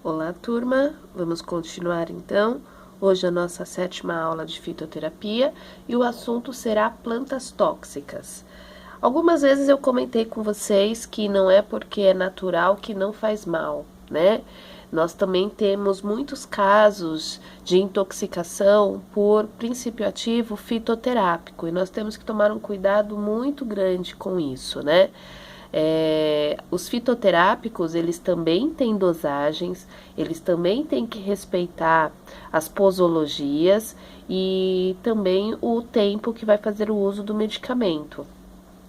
Olá, turma! Vamos continuar então. Hoje a nossa 7ª aula de fitoterapia e o assunto será plantas tóxicas. Algumas vezes eu comentei com vocês que não é porque é natural que não faz mal, né? Nós também temos muitos casos de intoxicação por princípio ativo fitoterápico e nós temos que tomar um cuidado muito grande com isso, né? Os fitoterápicos, eles também têm dosagens, eles também têm que respeitar as posologias e também o tempo que vai fazer o uso do medicamento.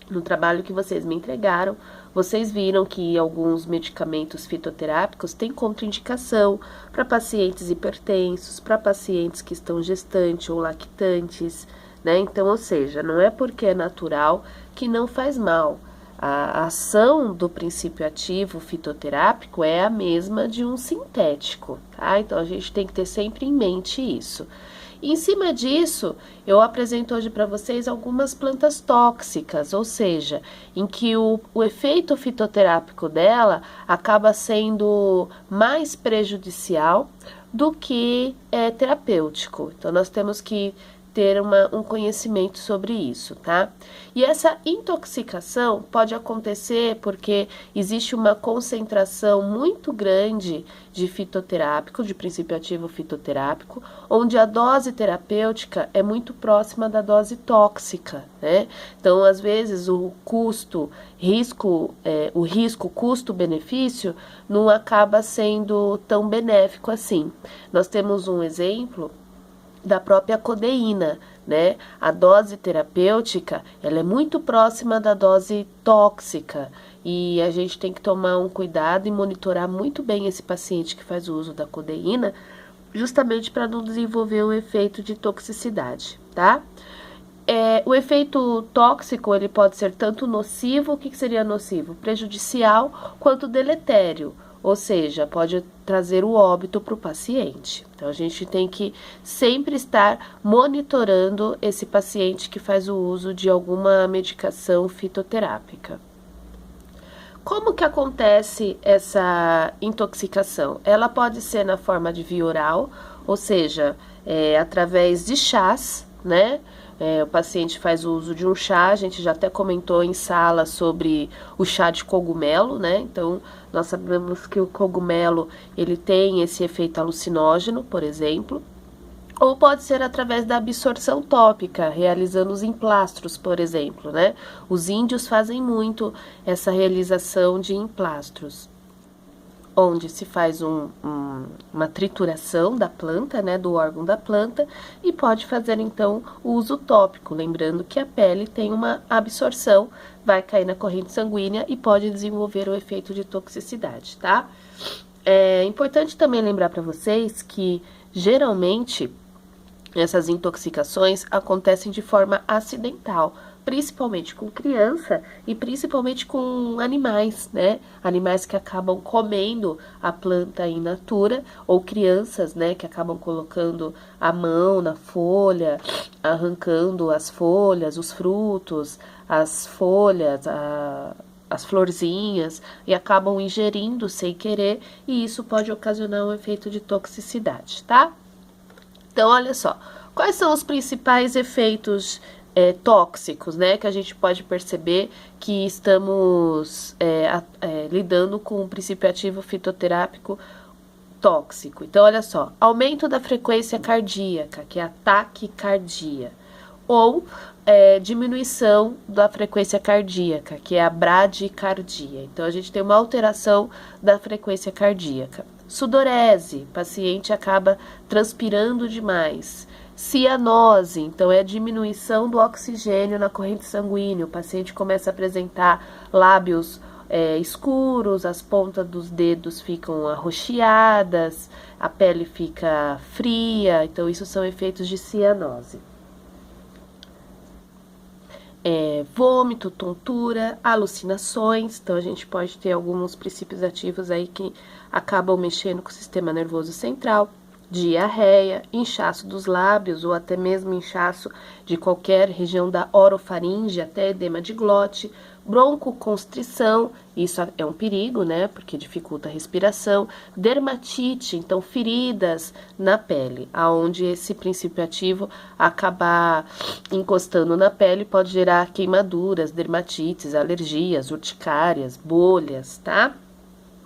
No trabalho que vocês me entregaram, vocês viram que alguns medicamentos fitoterápicos têm contraindicação para pacientes hipertensos, para pacientes que estão gestantes ou lactantes, né? Então, ou seja, não é porque é natural que não faz mal. A ação do princípio ativo fitoterápico é a mesma de um sintético, tá? Então, a gente tem que ter sempre em mente isso. E em cima disso, eu apresento hoje para vocês algumas plantas tóxicas, ou seja, em que o efeito fitoterápico dela acaba sendo mais prejudicial do que terapêutico. Então, nós temos que ter um conhecimento sobre isso, tá? E essa intoxicação pode acontecer porque existe uma concentração muito grande de fitoterápico, de princípio ativo fitoterápico, onde a dose terapêutica é muito próxima da dose tóxica, né? Então, às vezes, o risco custo-benefício não acaba sendo tão benéfico assim. Nós temos um exemplo da própria codeína, né? A dose terapêutica, ela é muito próxima da dose tóxica e a gente tem que tomar um cuidado e monitorar muito bem esse paciente que faz o uso da codeína, justamente para não desenvolver um efeito de toxicidade, tá? O efeito tóxico, ele pode ser tanto nocivo, o que seria nocivo? Prejudicial, quanto deletério. Ou seja, pode trazer o óbito para o paciente. Então, a gente tem que sempre estar monitorando esse paciente que faz o uso de alguma medicação fitoterápica. Como que acontece essa intoxicação? Ela pode ser na forma de via oral, ou seja, através de chás, né? O paciente faz o uso de um chá, a gente já até comentou em sala sobre o chá de cogumelo, né? Então, nós sabemos que o cogumelo, ele tem esse efeito alucinógeno, por exemplo. Ou pode ser através da absorção tópica, realizando os emplastros, por exemplo, né? Os índios fazem muito essa realização de emplastros, onde se faz uma trituração da planta, né, do órgão da planta, e pode fazer, então, o uso tópico, lembrando que a pele tem uma absorção, vai cair na corrente sanguínea e pode desenvolver o efeito de toxicidade, tá? É importante também lembrar para vocês que, geralmente, essas intoxicações acontecem de forma acidental, principalmente com criança e principalmente com animais, né? Animais que acabam comendo a planta in natura ou crianças, né, que acabam colocando a mão na folha, arrancando as folhas, os frutos, as folhas, as florzinhas e acabam ingerindo sem querer e isso pode ocasionar um efeito de toxicidade, tá? Então, olha só, quais são os principais efeitos tóxicos, né, que a gente pode perceber que estamos lidando com um princípio ativo fitoterápico tóxico. Então, olha só, aumento da frequência cardíaca, que é a taquicardia, ou diminuição da frequência cardíaca, que é a bradicardia. Então, a gente tem uma alteração da frequência cardíaca. Sudorese, paciente acaba transpirando demais. Cianose, então é a diminuição do oxigênio na corrente sanguínea, o paciente começa a apresentar lábios escuros, as pontas dos dedos ficam arroxeadas, a pele fica fria, então isso são efeitos de cianose. Vômito, tontura, alucinações, então a gente pode ter alguns princípios ativos aí que acabam mexendo com o sistema nervoso central. Diarreia, inchaço dos lábios ou até mesmo inchaço de qualquer região da orofaringe, até edema de glote, broncoconstrição, isso é um perigo, né, porque dificulta a respiração, dermatite, então feridas na pele, aonde esse princípio ativo acabar encostando na pele pode gerar queimaduras, dermatites, alergias, urticárias, bolhas, tá?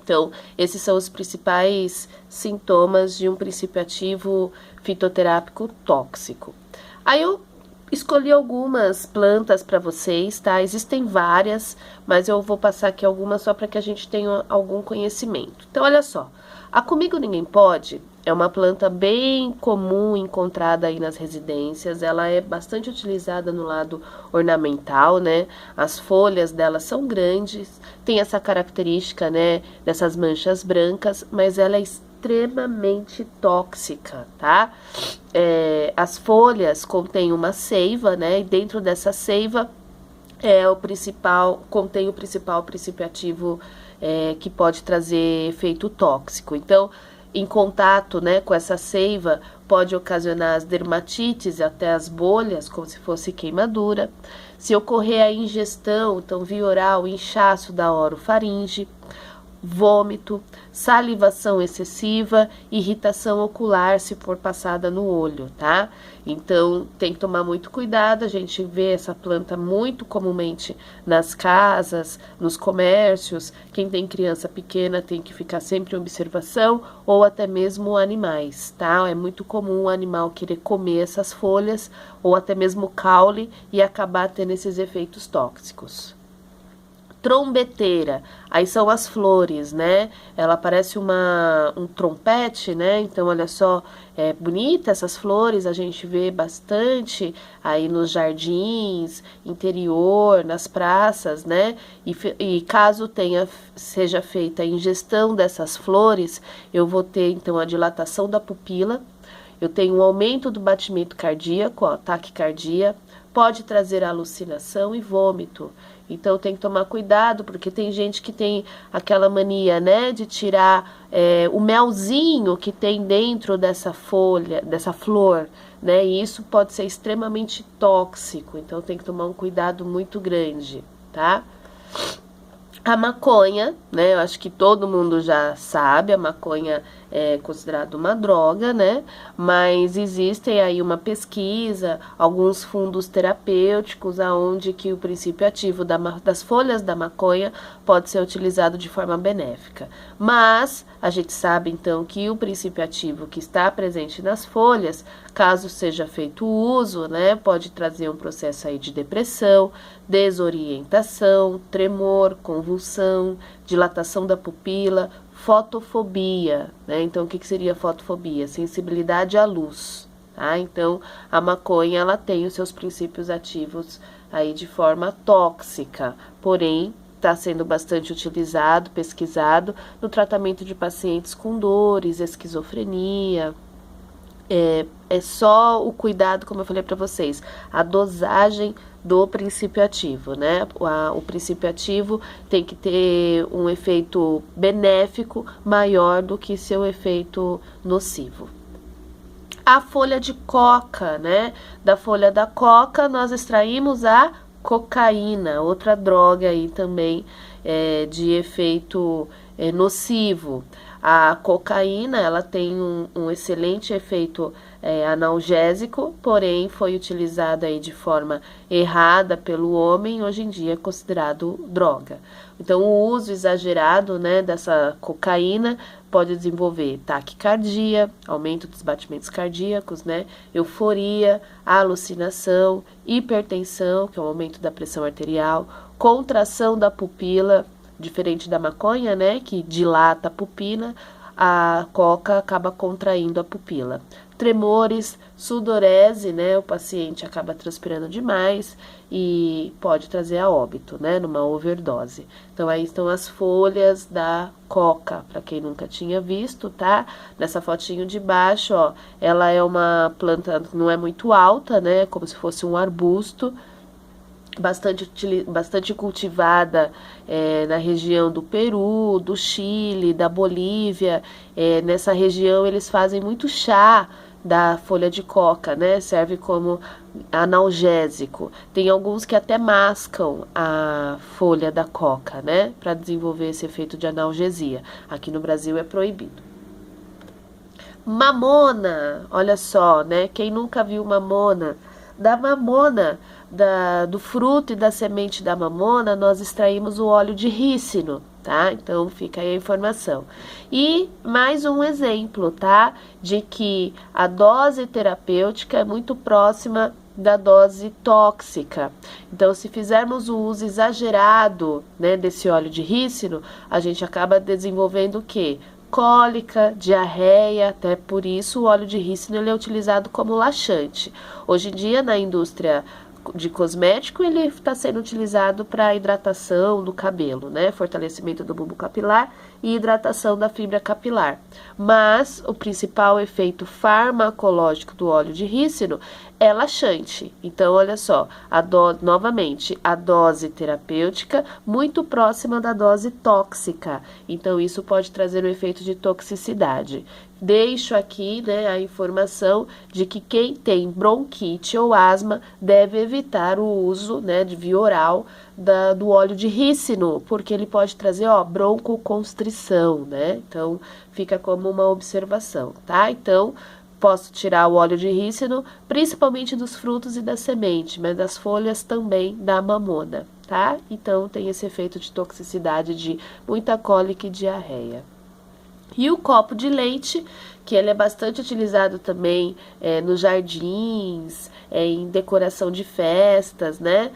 Então, esses são os principais sintomas de um princípio ativo fitoterápico tóxico. Aí eu escolhi algumas plantas para vocês, tá? Existem várias, mas eu vou passar aqui algumas só para que a gente tenha algum conhecimento. Então, olha só. A Comigo Ninguém Pode é uma planta bem comum encontrada aí nas residências. Ela é bastante utilizada no lado ornamental, né? As folhas dela são grandes, tem essa característica, né, dessas manchas brancas, mas ela é extremamente tóxica, tá? As folhas contêm uma seiva, né? E dentro dessa seiva contém o principal princípio ativo que pode trazer efeito tóxico. Então, em contato, né, com essa seiva, pode ocasionar as dermatites até as bolhas, como se fosse queimadura. Se ocorrer a ingestão, então via oral, inchaço da orofaringe, vômito, salivação excessiva, irritação ocular se for passada no olho, tá? Então, tem que tomar muito cuidado, a gente vê essa planta muito comumente nas casas, nos comércios, quem tem criança pequena tem que ficar sempre em observação, ou até mesmo animais, tá? É muito comum o animal querer comer essas folhas, ou até mesmo caule, e acabar tendo esses efeitos tóxicos. Trombeteira, aí são as flores, né? Ela parece um trompete, né? Então, olha só, é bonita essas flores, a gente vê bastante aí nos jardins, interior, nas praças, né? E caso seja feita a ingestão dessas flores, eu vou ter, então, a dilatação da pupila, eu tenho um aumento do batimento cardíaco, ó, taquicardia, pode trazer alucinação e vômito. Então, tem que tomar cuidado, porque tem gente que tem aquela mania, né, de tirar o melzinho que tem dentro dessa folha, dessa flor, né, e isso pode ser extremamente tóxico. Então, tem que tomar um cuidado muito grande, tá? A maconha, né, eu acho que todo mundo já sabe, a maconha é considerada uma droga, né, mas existem aí uma pesquisa, alguns fundos terapêuticos, aonde que o princípio ativo das folhas da maconha pode ser utilizado de forma benéfica. Mas a gente sabe, então, que o princípio ativo que está presente nas folhas, caso seja feito uso, né, pode trazer um processo aí de depressão, desorientação, tremor, convulsão, dilatação da pupila, fotofobia, né? Então, o que seria fotofobia? Sensibilidade à luz, tá? Então, a maconha, ela tem os seus princípios ativos aí de forma tóxica, porém, está sendo bastante utilizado, pesquisado no tratamento de pacientes com dores, esquizofrenia. É só o cuidado, como eu falei para vocês, a dosagem do princípio ativo, né? O princípio ativo tem que ter um efeito benéfico maior do que seu efeito nocivo. A folha de coca, né? Da folha da coca nós extraímos a cocaína, outra droga aí também de efeito nocivo. A cocaína, ela tem um excelente efeito analgésico, porém foi utilizada aí de forma errada pelo homem, hoje em dia é considerado droga. Então, o uso exagerado, né, dessa cocaína pode desenvolver taquicardia, aumento dos batimentos cardíacos, né, euforia, alucinação, hipertensão, que é o aumento da pressão arterial, contração da pupila, diferente da maconha, né, que dilata a pupila, a coca acaba contraindo a pupila. Tremores, sudorese, né, o paciente acaba transpirando demais e pode trazer a óbito, né, numa overdose. Então, aí estão as folhas da coca, para quem nunca tinha visto, tá? Nessa fotinho de baixo, ó, ela é uma planta, não é muito alta, né, como se fosse um arbusto, bastante cultivada na região do Peru, do Chile, da Bolívia. Nessa região eles fazem muito chá da folha de coca, né? Serve como analgésico. Tem alguns que até mascam a folha da coca, né? Para desenvolver esse efeito de analgesia. Aqui no Brasil é proibido. Mamona, olha só, né? Quem nunca viu mamona? Da mamona, do fruto e da semente da mamona, nós extraímos o óleo de rícino, tá? Então fica aí a informação. E mais um exemplo, tá? De que a dose terapêutica é muito próxima da dose tóxica. Então, se fizermos o uso exagerado, né, desse óleo de rícino, a gente acaba desenvolvendo o quê? Cólica, diarreia, até por isso o óleo de rícino ele é utilizado como laxante. Hoje em dia, na indústria de cosmético, ele está sendo utilizado para hidratação do cabelo, né? Fortalecimento do bulbo capilar e hidratação da fibra capilar. Mas o principal efeito farmacológico do óleo de rícino é laxante. Então, olha só, novamente, a dose terapêutica muito próxima da dose tóxica. Então, isso pode trazer um efeito de toxicidade. Deixo aqui, né, a informação de que quem tem bronquite ou asma deve evitar o uso, né, de via oral do óleo de rícino, porque ele pode trazer, ó, broncoconstrição, né? Então, fica como uma observação, tá? Então, posso tirar o óleo de rícino, principalmente dos frutos e da semente, mas das folhas também da mamona, tá? Então, tem esse efeito de toxicidade de muita cólica e diarreia. E o copo de leite, que ele é bastante utilizado também nos jardins, em decoração de festas, né?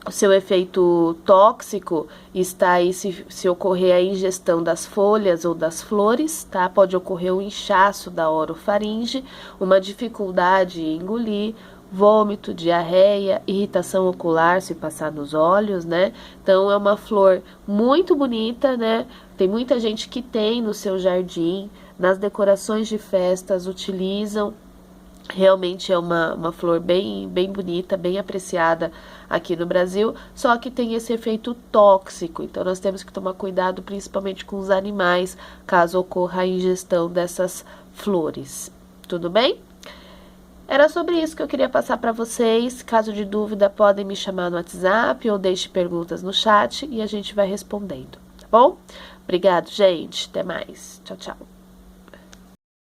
O seu efeito tóxico está aí se ocorrer a ingestão das folhas ou das flores, tá? Pode ocorrer um inchaço da orofaringe, uma dificuldade em engolir, vômito, diarreia, irritação ocular se passar nos olhos, né? Então é uma flor muito bonita, né? Tem muita gente que tem no seu jardim, nas decorações de festas utilizam. Realmente é uma flor bem bonita, bem apreciada aqui no Brasil, só que tem esse efeito tóxico, então nós temos que tomar cuidado principalmente com os animais, caso ocorra a ingestão dessas flores. Tudo bem? Era sobre isso que eu queria passar para vocês. Caso de dúvida, podem me chamar no WhatsApp ou deixe perguntas no chat e a gente vai respondendo, tá bom? Obrigado, gente. Até mais. Tchau, tchau.